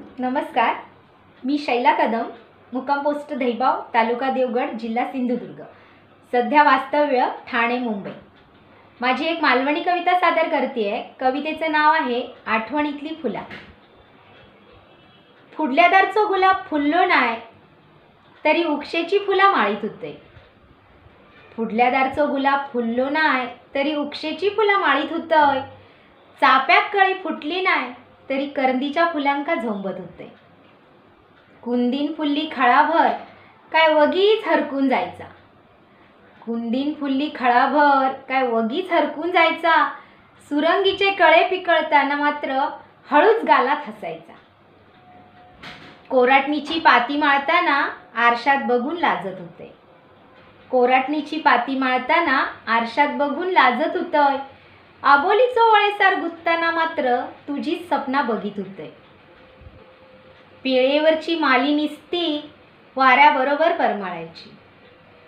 नमस्कार, मी शैला कदम, मुक्काम पोस्ट दहिबाव, तालुका देवगड, जिल्हा सिंधुदुर्ग, सध्या वास्तव्य ठाणे, मुंबई। माझी एक मालवणी कविता सादर करते आहे। कवितेचं नाव आहे आठवणीतली फुला। फुडल्या दारचो गुलाब फुललो नाय, तरी उक्षेची फुला माळीत होते। फुडल्या दारचो गुलाब फुललो नाय, तरी उक्षेची फुला माळीत होतय। चाप्यात कळी फुटली नाय, तरी करंदीच्या फुलांका झोंबत होते। कुंदीन फुल्ली खळाभर, काय वगीच हरकून जायचा। कुंदीन फुल्ली खळाभर, काय वगीच हरकून जायचा। सुरंगीचे कळे पिकळताना मात्र हळूच गालात हसायचा। कोराटणीची पाती माळताना आरशात बघून लाजत होते। कोराटणीची पाती माळताना आरशात बघून लाजत होतय। आबोलीचो वळेसार गुंतताना मात्र तुझीच सपना बघित होते। पेळेवरची माली निस्ती वाऱ्याबरोबर परमळायची।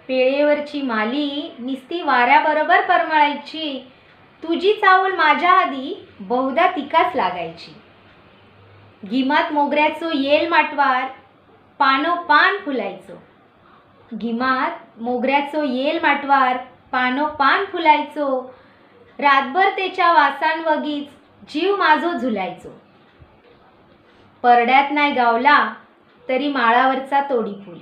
पेळेवरची माली निस्ती वाऱ्याबरोबर परमळायची। तुझी चावल माझ्या आधी बहुधा तिकाच लागायची। गिमात मोगऱ्याचो येल माटवार पानोपान फुलायचो। गिमात मोगऱ्याचो येल माटवार पानोपान फुलायचो। रातभर त्याच्या वासांवगीच जीव माझो झुलायचो। परड्यात नाही गावला तरी माळावरचा तोडी फूल।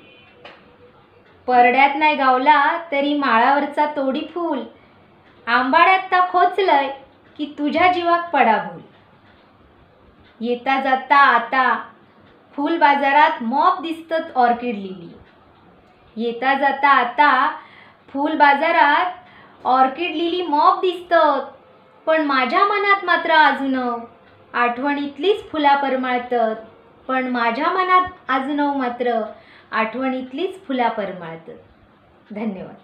परड्यात नाही गावला तरी माळावरचा तोडी फूल। आंबाड्यात ता खोचलय की तुझ्या जीवाक पडा भूल। येता जाता आता फूल बाजारात मॉप दिसतत ऑर्किड लिली। येता जाता आता फूल बाजारात ऑर्किड लिली मॉप दिसतत, पण माझ्या मनात मात्र अजून आठवणीतलीच फुला परमाळतत। पण माझ्या मनात अजून मात्र आठवणीतलीच फुला परमाळतत। धन्यवाद।